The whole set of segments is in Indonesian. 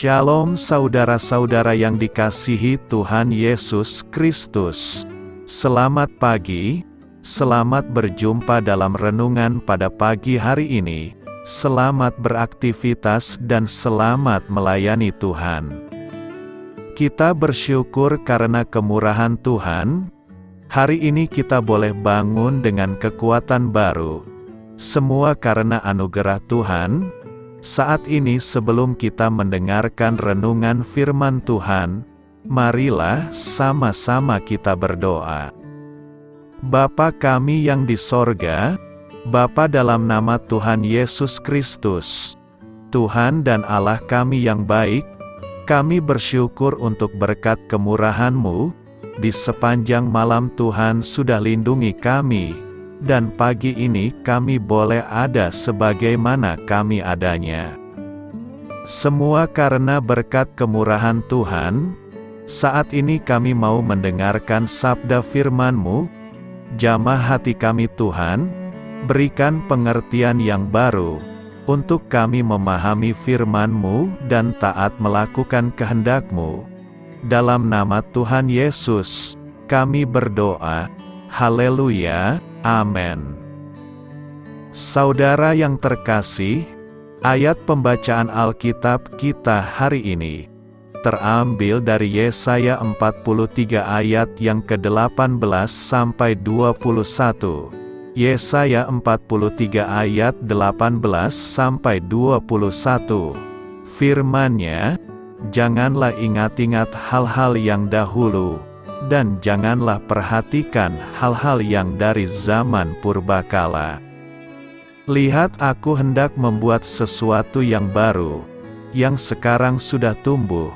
Shalom saudara-saudara yang dikasihi Tuhan Yesus Kristus. Selamat pagi, selamat berjumpa dalam renungan pada pagi hari ini. Selamat beraktivitas dan selamat melayani Tuhan. Kita bersyukur karena kemurahan Tuhan. Hari ini kita boleh bangun dengan kekuatan baru. Semua karena anugerah Tuhan. Saat ini sebelum kita mendengarkan renungan firman Tuhan, marilah sama-sama kita berdoa. Bapa kami yang di sorga, Bapa dalam nama Tuhan Yesus Kristus, Tuhan dan Allah kami yang baik, kami bersyukur untuk berkat kemurahan-Mu, di sepanjang malam Tuhan sudah lindungi kami, dan pagi ini kami boleh ada sebagaimana kami adanya. Semua karena berkat kemurahan Tuhan. Saat ini kami mau mendengarkan sabda firman-Mu. Jamah hati kami Tuhan, berikan pengertian yang baru, untuk kami memahami firman-Mu dan taat melakukan kehendak-Mu. Dalam nama Tuhan Yesus, kami berdoa. Haleluya. Amin. Saudara yang terkasih, ayat pembacaan Alkitab kita hari ini terambil dari Yesaya 43 ayat yang ke-18 sampai 21. Yesaya 43 ayat 18 sampai 21. Firman-Nya, janganlah ingat-ingat hal-hal yang dahulu, dan janganlah perhatikan hal-hal yang dari zaman purbakala. Lihat, aku hendak membuat sesuatu yang baru, yang sekarang sudah tumbuh.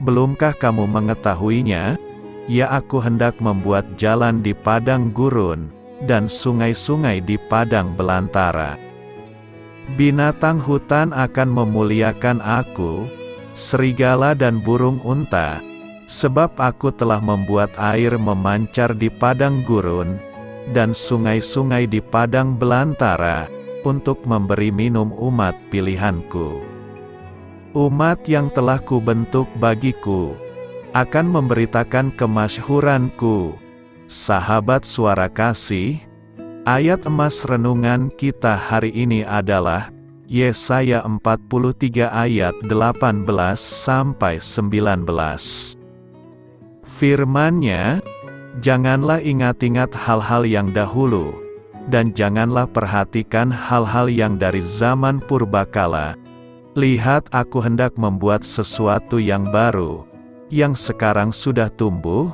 Belumkah kamu mengetahuinya? Ya, aku hendak membuat jalan di padang gurun, dan sungai-sungai di padang belantara. Binatang hutan akan memuliakan aku, serigala dan burung unta, sebab aku telah membuat air memancar di padang gurun, dan sungai-sungai di padang belantara, untuk memberi minum umat pilihanku. Umat yang telah kubentuk bagiku, akan memberitakan kemasyhuranku. Sahabat suara kasih, ayat emas renungan kita hari ini adalah Yesaya 43 ayat 18 sampai 19. Firman-Nya, janganlah ingat-ingat hal-hal yang dahulu, dan janganlah perhatikan hal-hal yang dari zaman purbakala. Lihat, aku hendak membuat sesuatu yang baru, yang sekarang sudah tumbuh.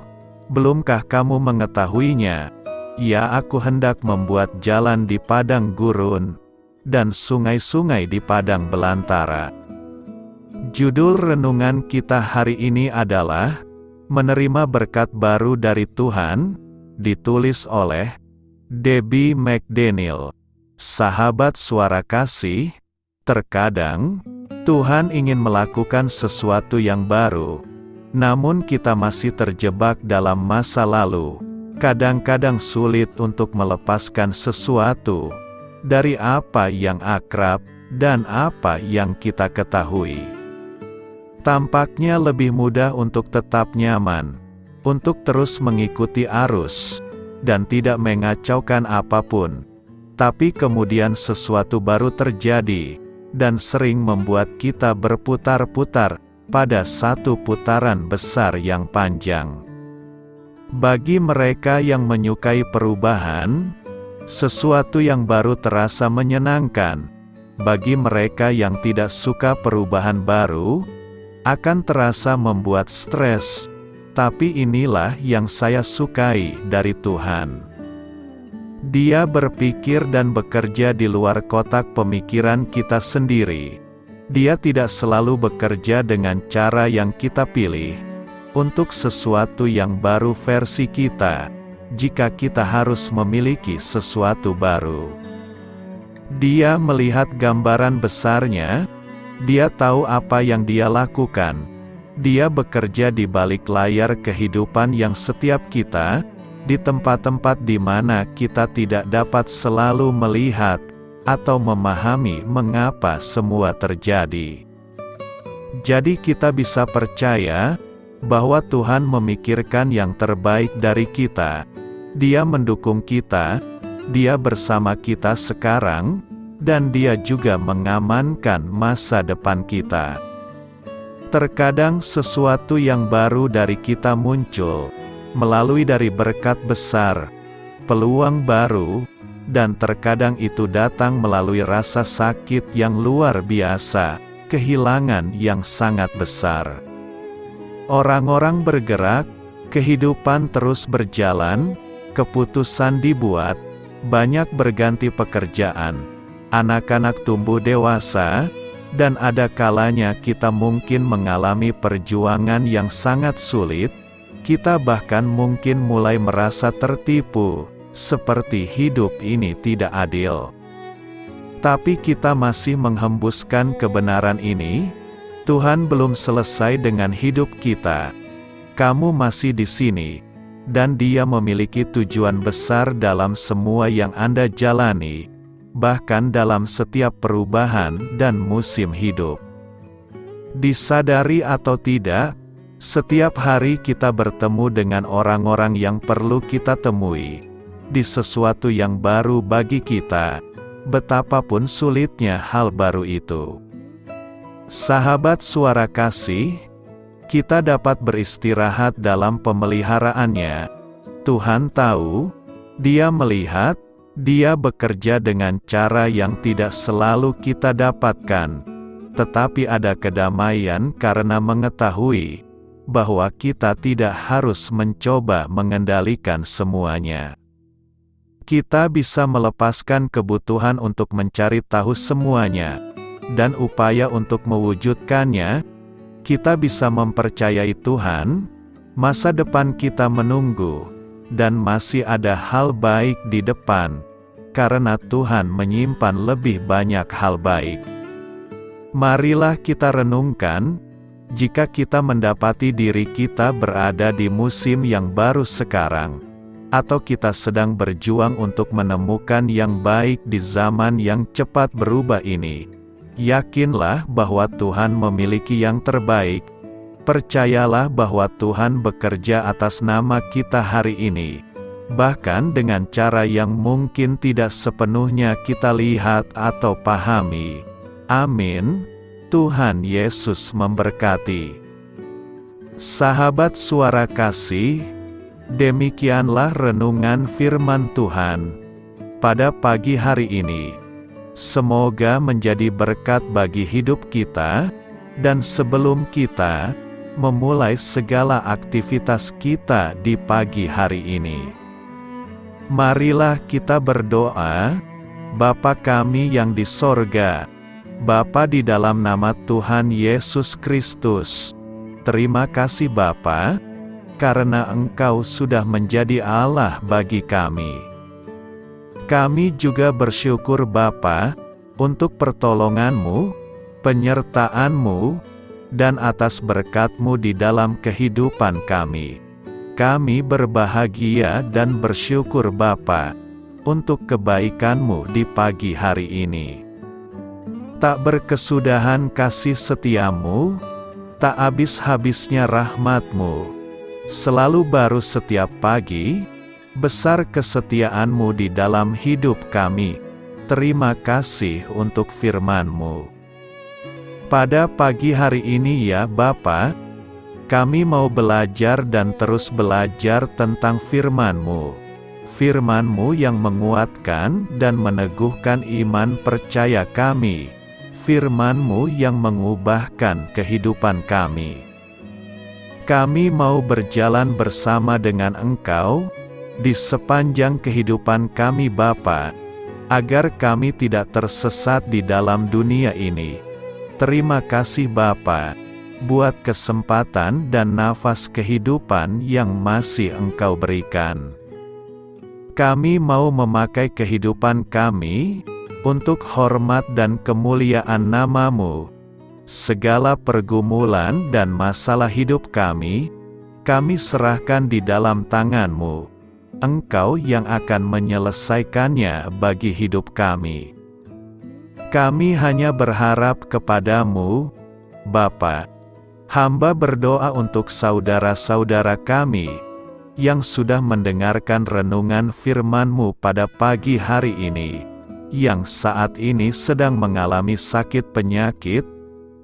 Belumkah kamu mengetahuinya? Ya, aku hendak membuat jalan di padang gurun, dan sungai-sungai di padang belantara. Judul renungan kita hari ini adalah Menerima Berkat Baru dari Tuhan, ditulis oleh Debbie McDaniel. Sahabat suara kasih, terkadang Tuhan ingin melakukan sesuatu yang baru, namun kita masih terjebak dalam masa lalu. Kadang-kadang sulit untuk melepaskan sesuatu dari apa yang akrab dan apa yang kita ketahui. Tampaknya lebih mudah untuk tetap nyaman, untuk terus mengikuti arus, dan tidak mengacaukan apapun. Tapi kemudian sesuatu baru terjadi, dan sering membuat kita berputar-putar pada satu putaran besar yang panjang. Bagi mereka yang menyukai perubahan, sesuatu yang baru terasa menyenangkan. Bagi mereka yang tidak suka perubahan baru, akan terasa membuat stres. Tapi inilah yang saya sukai dari Tuhan. Dia berpikir dan bekerja di luar kotak pemikiran kita sendiri. Dia tidak selalu bekerja dengan cara yang kita pilih, untuk sesuatu yang baru versi kita, jika kita harus memiliki sesuatu baru. Dia melihat gambaran besarnya. Dia tahu apa yang dia lakukan. Dia bekerja di balik layar kehidupan yang setiap kita, di tempat-tempat di mana kita tidak dapat selalu melihat atau memahami mengapa semua terjadi. Jadi kita bisa percaya bahwa Tuhan memikirkan yang terbaik dari kita. Dia mendukung kita, Dia bersama kita sekarang, dan Dia juga mengamankan masa depan kita. Terkadang sesuatu yang baru dari kita muncul melalui dari berkat besar, peluang baru, dan terkadang itu datang melalui rasa sakit yang luar biasa, kehilangan yang sangat besar. Orang-orang bergerak, kehidupan terus berjalan, keputusan dibuat, banyak berganti pekerjaan, anak-anak tumbuh dewasa, dan ada kalanya kita mungkin mengalami perjuangan yang sangat sulit, kita bahkan mungkin mulai merasa tertipu, seperti hidup ini tidak adil. Tapi kita masih menghembuskan kebenaran ini, Tuhan belum selesai dengan hidup kita. Kamu masih di sini, dan Dia memiliki tujuan besar dalam semua yang Anda jalani, bahkan dalam setiap perubahan dan musim hidup. Disadari atau tidak, setiap hari kita bertemu dengan orang-orang yang perlu kita temui, di sesuatu yang baru bagi kita, betapapun sulitnya hal baru itu. Sahabat Suara Kasih, kita dapat beristirahat dalam pemeliharaannya. Tuhan tahu, Dia melihat, Dia bekerja dengan cara yang tidak selalu kita dapatkan, tetapi ada kedamaian karena mengetahui bahwa kita tidak harus mencoba mengendalikan semuanya. Kita bisa melepaskan kebutuhan untuk mencari tahu semuanya, dan upaya untuk mewujudkannya. Kita bisa mempercayai Tuhan, masa depan kita menunggu, dan masih ada hal baik di depan, karena Tuhan menyimpan lebih banyak hal baik. Marilah kita renungkan, jika kita mendapati diri kita berada di musim yang baru sekarang, atau kita sedang berjuang untuk menemukan yang baik di zaman yang cepat berubah ini, yakinlah bahwa Tuhan memiliki yang terbaik. Percayalah bahwa Tuhan bekerja atas nama kita hari ini, bahkan dengan cara yang mungkin tidak sepenuhnya kita lihat atau pahami. Amin. Tuhan Yesus memberkati. Sahabat Suara Kasih, demikianlah renungan firman Tuhan pada pagi hari ini. Semoga menjadi berkat bagi hidup kita, dan sebelum kita memulai segala aktivitas kita di pagi hari ini, marilah kita berdoa. Bapa kami yang di sorga, Bapa di dalam nama Tuhan Yesus Kristus, terima kasih Bapa, karena Engkau sudah menjadi Allah bagi kami. Kami juga bersyukur Bapa, untuk pertolongan-Mu, penyertaan-Mu, dan atas berkat-Mu di dalam kehidupan kami. Kami berbahagia dan bersyukur Bapa, untuk kebaikan-Mu di pagi hari ini. Tak berkesudahan kasih setia-Mu, tak habis-habisnya rahmat-Mu, selalu baru setiap pagi, besar kesetiaan-Mu di dalam hidup kami. Terima kasih untuk firman-Mu. Pada pagi hari ini ya Bapa, kami mau belajar dan terus belajar tentang firman-Mu. Firman-Mu yang menguatkan dan meneguhkan iman percaya kami. Firman-Mu yang mengubahkan kehidupan kami. Kami mau berjalan bersama dengan Engkau di sepanjang kehidupan kami Bapa, agar kami tidak tersesat di dalam dunia ini. Terima kasih Bapa, buat kesempatan dan nafas kehidupan yang masih Engkau berikan. Kami mau memakai kehidupan kami untuk hormat dan kemuliaan nama-Mu. Segala pergumulan dan masalah hidup kami serahkan di dalam tangan-Mu. Engkau yang akan menyelesaikannya bagi hidup kami. Kami hanya berharap kepada-Mu, Bapa. Hamba berdoa untuk saudara-saudara kami, yang sudah mendengarkan renungan firman-Mu pada pagi hari ini, yang saat ini sedang mengalami sakit penyakit,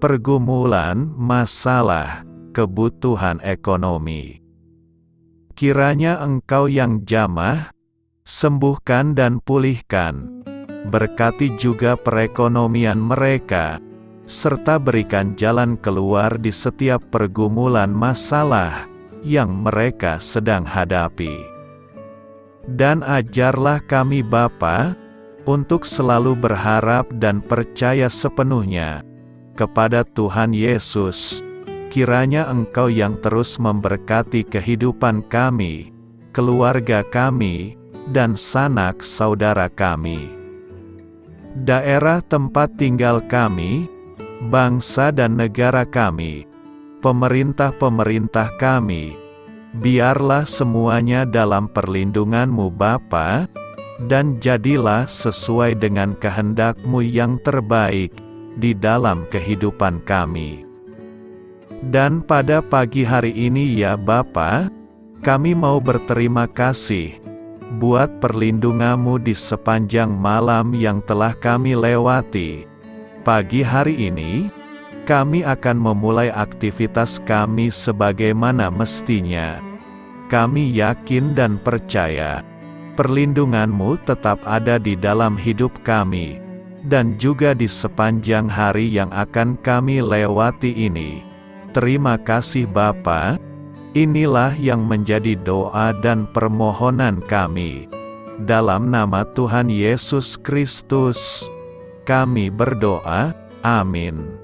pergumulan, masalah, kebutuhan ekonomi. Kiranya Engkau yang jamah, sembuhkan dan pulihkan. Berkati juga perekonomian mereka, serta berikan jalan keluar di setiap pergumulan masalah yang mereka sedang hadapi. Dan ajarlah kami Bapa, untuk selalu berharap dan percaya sepenuhnya kepada Tuhan Yesus. Kiranya Engkau yang terus memberkati kehidupan kami, keluarga kami, dan sanak saudara kami, daerah tempat tinggal kami, bangsa dan negara kami, pemerintah-pemerintah kami, biarlah semuanya dalam perlindungan-Mu Bapa, dan jadilah sesuai dengan kehendak-Mu yang terbaik di dalam kehidupan kami. Dan pada pagi hari ini ya Bapa, kami mau berterima kasih buat perlindungan-Mu di sepanjang malam yang telah kami lewati. Pagi hari ini, kami akan memulai aktivitas kami sebagaimana mestinya. Kami yakin dan percaya, perlindungan-Mu tetap ada di dalam hidup kami, dan juga di sepanjang hari yang akan kami lewati ini. Terima kasih Bapa, inilah yang menjadi doa dan permohonan kami. Dalam nama Tuhan Yesus Kristus, kami berdoa, amin.